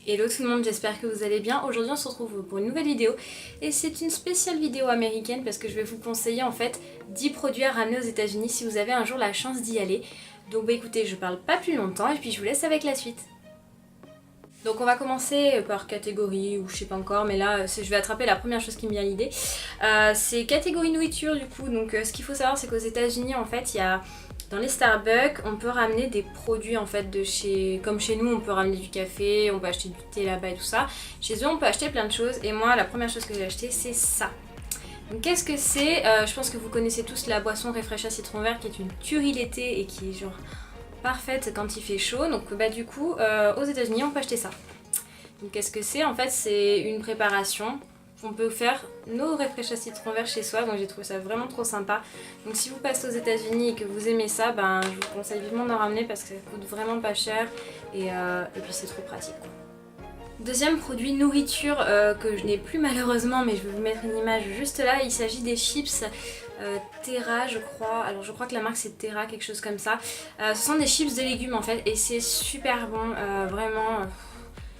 Hello tout le monde, j'espère que vous allez bien. Aujourd'hui on se retrouve pour une nouvelle vidéo et c'est une spéciale vidéo américaine parce que je vais vous conseiller en fait 10 produits à ramener aux États-Unis si vous avez un jour la chance d'y aller. Donc bah écoutez, je parle pas plus longtemps et puis je vous laisse avec la suite. Donc on va commencer par catégorie ou je sais pas encore, mais là je vais attraper la première chose qui me vient à l'idée. C'est catégorie nourriture du coup. Donc ce qu'il faut savoir c'est qu'aux États-Unis en fait il y a dans les Starbucks, on peut ramener des produits en fait de chez... Comme chez nous, on peut ramener du café, on peut acheter du thé là-bas et tout ça. Chez eux, on peut acheter plein de choses. Et moi, la première chose que j'ai acheté, c'est ça. Donc qu'est-ce que c'est Je pense que vous connaissez tous la boisson Refresha citron vert qui est une tuerie l'été et qui est genre parfaite quand il fait chaud. Donc bah du coup, aux États-Unis, on peut acheter ça. Donc qu'est-ce que c'est En fait, c'est une préparation. On peut faire nos Refresha citron vert chez soi, donc j'ai trouvé ça vraiment trop sympa. Donc si vous passez aux États-Unis et que vous aimez ça, ben, je vous conseille vivement d'en ramener parce que ça coûte vraiment pas cher et puis c'est trop pratique quoi. Deuxième produit nourriture que je n'ai plus malheureusement, mais je vais vous mettre une image juste là. Il s'agit des chips Terra je crois. Alors je crois que la marque c'est Terra, quelque chose comme ça. Ce sont des chips de légumes en fait et c'est super bon, vraiment...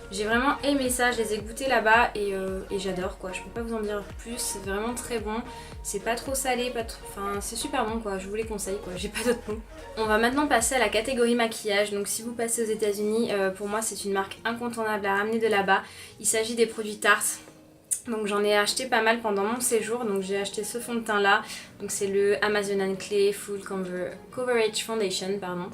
J'ai vraiment aimé ça, je les ai goûtés là-bas et j'adore quoi, je peux pas vous en dire plus, c'est vraiment très bon, c'est pas trop salé, pas trop... enfin c'est super bon quoi, je vous les conseille quoi, j'ai pas d'autres mots. On va maintenant passer à la catégorie maquillage, donc si vous passez aux États-Unis, pour moi c'est une marque incontournable à ramener de là-bas, il s'agit des produits Tarte. Donc j'en ai acheté pas mal pendant mon séjour, donc j'ai acheté ce fond de teint là, donc c'est le Amazon Clay Full Coverage Foundation, pardon,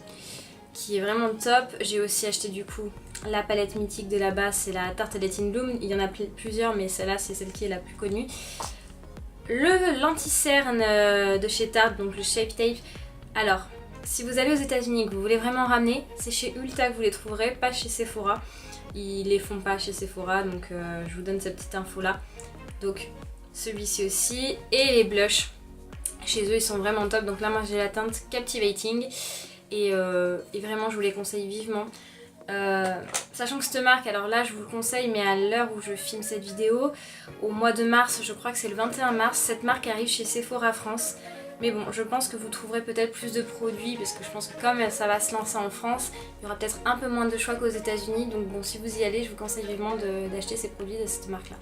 qui est vraiment top. J'ai aussi acheté du coup la palette mythique de là-bas, c'est la Tarte Let in Bloom, il y en a plusieurs mais celle-là c'est celle qui est la plus connue. Le l'anti-cerne de chez Tarte, donc le Shape Tape. Alors, si vous allez aux États-Unis et que vous voulez vraiment ramener, c'est chez Ulta que vous les trouverez, pas chez Sephora. Ils les font pas chez Sephora, donc je vous donne cette petite info là. Donc celui-ci aussi, et les blushs. Chez eux ils sont vraiment top, donc là moi j'ai la teinte Captivating. Et vraiment je vous les conseille vivement. Sachant que cette marque, alors là je vous le conseille, mais à l'heure où je filme cette vidéo, au mois de mars, je crois que c'est le 21 mars, cette marque arrive chez Sephora France. Mais bon, je pense que vous trouverez peut-être plus de produits parce que je pense que comme ça va se lancer en France, il y aura peut-être un peu moins de choix qu'aux États-Unis. Donc bon, si vous y allez, je vous conseille vivement d'acheter ces produits de cette marque là.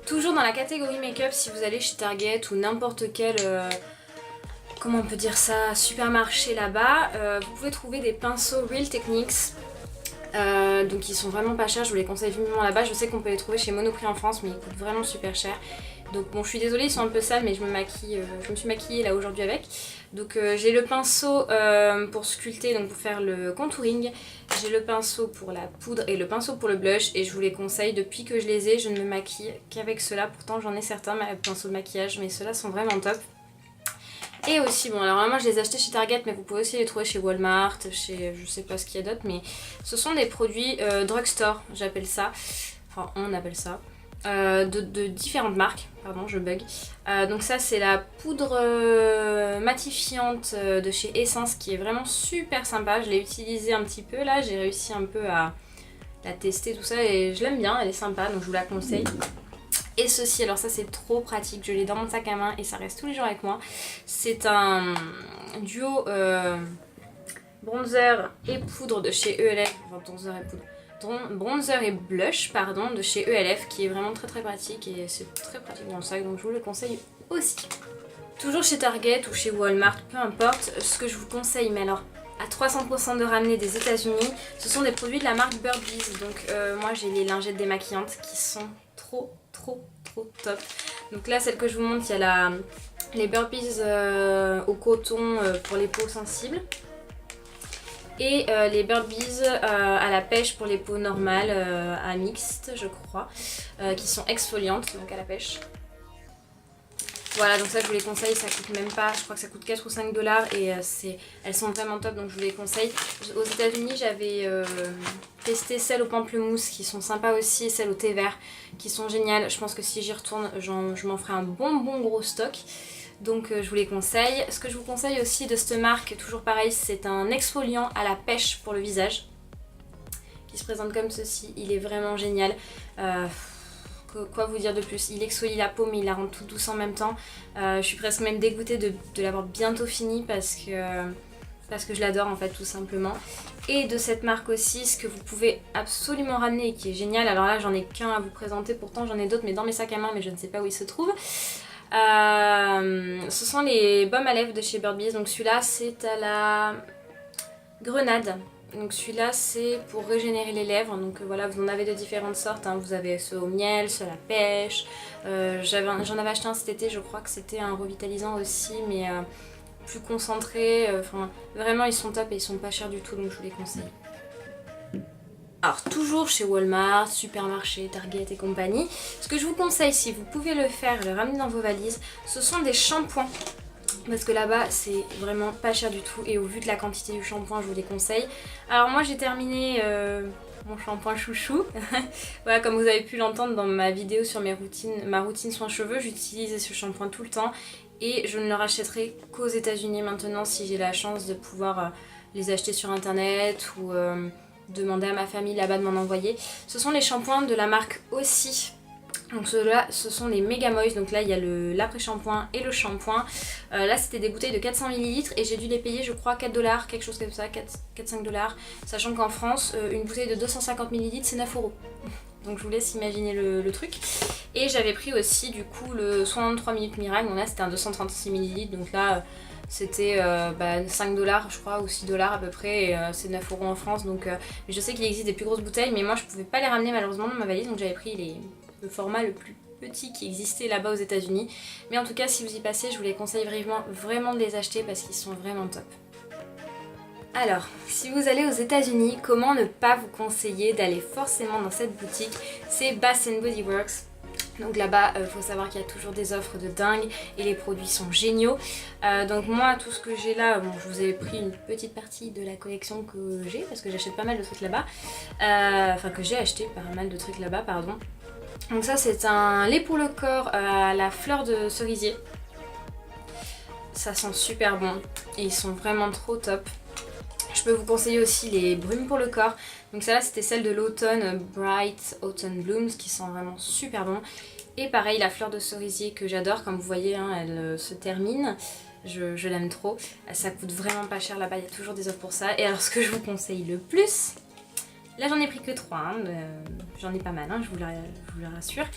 Toujours dans la catégorie make-up, si vous allez chez Target ou n'importe quel... comment on peut dire ça, supermarché là-bas, vous pouvez trouver des pinceaux Real Techniques. Donc ils sont vraiment pas chers, je vous les conseille vivement là-bas. Je sais qu'on peut les trouver chez Monoprix en France, mais ils coûtent vraiment super cher. Donc bon, je suis désolée, ils sont un peu sales, mais je me suis maquillée là aujourd'hui avec. Donc j'ai le pinceau pour sculpter, donc pour faire le contouring. J'ai le pinceau pour la poudre et le pinceau pour le blush. Et je vous les conseille, depuis que je les ai, je ne me maquille qu'avec ceux-là. Pourtant j'en ai certains pinceaux de maquillage, mais ceux-là sont vraiment top. Et aussi, bon alors là moi je les ai achetés chez Target, mais vous pouvez aussi les trouver chez Walmart, chez je sais pas ce qu'il y a d'autre, mais ce sont des produits drugstore, j'appelle ça, enfin on appelle ça, de différentes marques, pardon je bug. Donc ça c'est la poudre matifiante de chez Essence qui est vraiment super sympa, je l'ai utilisée un petit peu là, j'ai réussi un peu à la tester tout ça et je l'aime bien, elle est sympa donc je vous la conseille. Et ceci, alors ça c'est trop pratique, je l'ai dans mon sac à main et ça reste tous les jours avec moi. C'est un duo bronzer et poudre de chez ELF, enfin bronzer et blush pardon de chez ELF qui est vraiment très pratique et c'est très pratique dans le sac donc je vous le conseille aussi. Toujours chez Target ou chez Walmart, peu importe, ce que je vous conseille, mais alors à 300% de ramener des États-Unis, ce sont des produits de la marque Bird Bees. Donc moi j'ai les lingettes démaquillantes qui sont trop top. Donc là celle que je vous montre, il y a les Bird Bees au coton pour les peaux sensibles. Et les Bird Bees à la pêche pour les peaux normales, à mixte je crois, qui sont exfoliantes, donc à la pêche. Voilà, donc ça je vous les conseille, ça coûte même pas, je crois que ça coûte 4 ou 5 $ et elles sont vraiment top donc je vous les conseille. Aux États-Unis j'avais testé celles au pamplemousse qui sont sympas aussi et celles au thé vert qui sont géniales. Je pense que si j'y retourne, je m'en ferai un bon gros stock. Donc je vous les conseille. Ce que je vous conseille aussi de cette marque, toujours pareil, c'est un exfoliant à la pêche pour le visage qui se présente comme ceci, il est vraiment génial. Quoi vous dire de plus? Il exfolie la peau mais il la rend toute douce en même temps. Je suis presque même dégoûtée de l'avoir bientôt fini parce que parce que je l'adore en fait tout simplement. Et de cette marque aussi, ce que vous pouvez absolument ramener et qui est génial, alors là j'en ai qu'un à vous présenter, pourtant j'en ai d'autres mais dans mes sacs à main, mais je ne sais pas où ils se trouvent. Ce sont les baumes à lèvres de chez Bird Bees, donc celui-là c'est à la grenade. Donc celui-là c'est pour régénérer les lèvres, donc voilà, vous en avez de différentes sortes, hein. Vous avez ceux au miel, ceux à la pêche, j'en avais acheté un cet été, je crois que c'était un revitalisant aussi, mais plus concentré, enfin vraiment ils sont top et ils sont pas chers du tout, donc je vous les conseille. Alors toujours chez Walmart, Supermarché, Target et compagnie, ce que je vous conseille si vous pouvez le faire, le ramener dans vos valises, ce sont des shampoings. Parce que là-bas c'est vraiment pas cher du tout et au vu de la quantité du shampoing je vous les conseille. Alors moi j'ai terminé mon shampoing chouchou. Voilà, comme vous avez pu l'entendre dans ma vidéo sur ma routine soins cheveux, j'utilisais ce shampoing tout le temps et je ne le rachèterai qu'aux États-Unis maintenant si j'ai la chance de pouvoir les acheter sur internet ou demander à ma famille là-bas de m'en envoyer. Ce sont les shampoings de la marque aussi. Donc ceux-là, ce sont les Mega Moist, donc là il y a l'après-shampoing et le shampoing. Là c'était des bouteilles de 400 ml et j'ai dû les payer je crois 4 $, quelque chose comme ça, 4-5 $, sachant qu'en France une bouteille de 250 ml c'est 9 €. Donc je vous laisse imaginer le truc. Et j'avais pris aussi du coup le 63 minutes miracle, donc là c'était un 236 ml, donc là c'était 5 $ je crois ou 6 $ à peu près et c'est 9 € en France. Donc mais je sais qu'il existe des plus grosses bouteilles mais moi je pouvais pas les ramener malheureusement dans ma valise, donc j'avais pris le format le plus petit qui existait là-bas aux États-Unis. Mais en tout cas si vous y passez je vous les conseille vraiment de les acheter parce qu'ils sont vraiment top. Alors, si vous allez aux États-Unis, comment ne pas vous conseiller d'aller forcément dans cette boutique? C'est Bath & Body Works. Donc là-bas, faut savoir qu'il y a toujours des offres de dingue et les produits sont géniaux. Donc moi, tout ce que j'ai là, bon, je vous ai pris une petite partie de la collection que j'ai parce que j'achète pas mal de trucs là-bas. Enfin, que j'ai acheté pas mal de trucs là-bas, pardon. Donc ça, c'est un lait pour le corps à la fleur de cerisier. Ça sent super bon et ils sont vraiment trop top. Je peux vous conseiller aussi les brumes pour le corps. Donc celle-là c'était celle de l'automne, Bright Autumn Blooms, qui sent vraiment super bon. Et pareil la fleur de cerisier que j'adore, comme vous voyez hein, elle se termine. Je l'aime trop. Ça coûte vraiment pas cher là-bas, il y a toujours des offres pour ça. Et alors ce que je vous conseille le plus, là j'en ai pris que 3, hein, j'en ai pas mal, hein, je vous le rassure.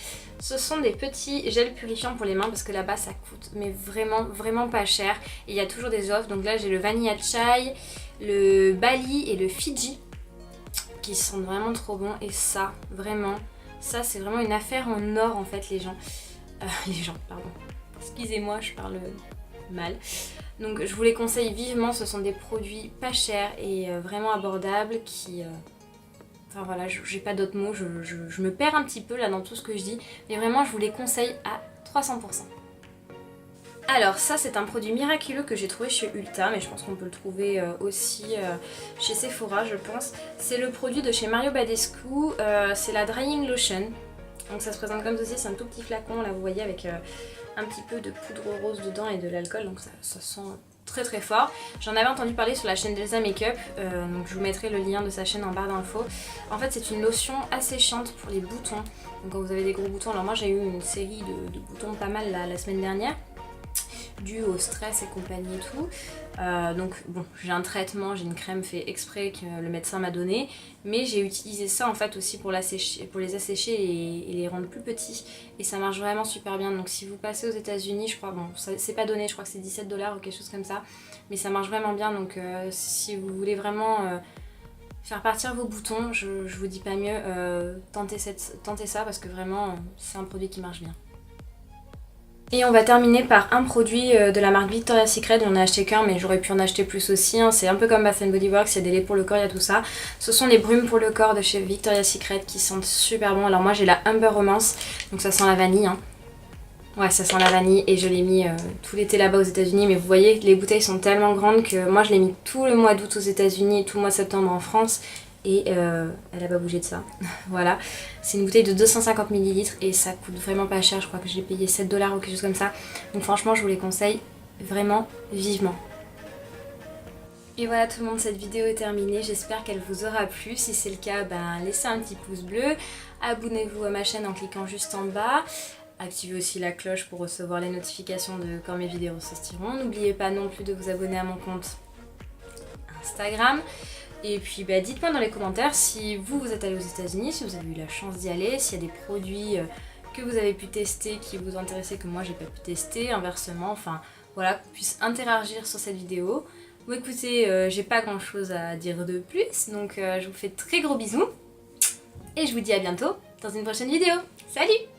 Ce sont des petits gels purifiants pour les mains parce que là-bas ça coûte mais vraiment pas cher. Et il y a toujours des offres, donc là j'ai le Vanilla Chai, le Bali et le Fiji qui sont vraiment trop bons. Et ça, vraiment, ça c'est vraiment une affaire en or en fait les gens. Pardon. Excusez-moi, je parle mal. Donc je vous les conseille vivement, ce sont des produits pas chers et vraiment abordables qui... Enfin voilà, j'ai pas d'autres mots, je me perds un petit peu là dans tout ce que je dis, mais vraiment je vous les conseille à 300%. Alors ça c'est un produit miraculeux que j'ai trouvé chez Ulta, mais je pense qu'on peut le trouver aussi chez Sephora je pense. C'est le produit de chez Mario Badescu, c'est la Drying Lotion. Donc ça se présente comme ceci, c'est un tout petit flacon là vous voyez avec un petit peu de poudre rose dedans et de l'alcool, donc ça sent très fort. J'en avais entendu parler sur la chaîne d'Elsa Makeup, donc je vous mettrai le lien de sa chaîne en barre d'infos. En fait c'est une lotion asséchante pour les boutons, donc quand vous avez des gros boutons, alors moi j'ai eu une série de boutons pas mal la semaine dernière, dû au stress et compagnie et tout. Donc bon, j'ai un traitement, j'ai une crème fait exprès que le médecin m'a donné, mais j'ai utilisé ça en fait aussi pour les assécher et les rendre plus petits, et ça marche vraiment super bien. Donc si vous passez aux États-Unis, je crois, bon c'est pas donné, je crois que c'est 17 $ ou quelque chose comme ça, mais ça marche vraiment bien. Donc si vous voulez vraiment faire partir vos boutons, je vous dis pas mieux, tentez ça parce que vraiment c'est un produit qui marche bien. Et on va terminer par un produit de la marque Victoria's Secret. J'en ai acheté qu'un mais j'aurais pu en acheter plus aussi, hein. C'est un peu comme Bath & Body Works, il y a des laits pour le corps, il y a tout ça. Ce sont les brumes pour le corps de chez Victoria's Secret qui sentent super bon. Alors moi j'ai la Amber Romance, donc ça sent la vanille, hein. Ouais, ça sent la vanille et je l'ai mis tout l'été là-bas aux États-Unis, mais vous voyez les bouteilles sont tellement grandes que moi je l'ai mis tout le mois d'août aux États-Unis et tout le mois de septembre en France. Et elle a pas bougé de ça. Voilà, c'est une bouteille de 250 ml et ça coûte vraiment pas cher, je crois que j'ai payé 7 $ ou quelque chose comme ça. Donc franchement je vous les conseille vraiment vivement. Et voilà tout le monde, cette vidéo est terminée, j'espère qu'elle vous aura plu. Si c'est le cas, ben, laissez un petit pouce bleu, abonnez-vous à ma chaîne en cliquant juste en bas. Activez aussi la cloche pour recevoir les notifications de quand mes vidéos sortiront. N'oubliez pas non plus de vous abonner à mon compte Instagram. Et puis dites-moi dans les commentaires si vous êtes allé aux États-Unis, si vous avez eu la chance d'y aller, s'il y a des produits que vous avez pu tester qui vous intéressaient que moi j'ai pas pu tester, inversement, enfin voilà, qu'on puisse interagir sur cette vidéo. Bon écoutez, j'ai pas grand chose à dire de plus, donc je vous fais de très gros bisous et je vous dis à bientôt dans une prochaine vidéo. Salut!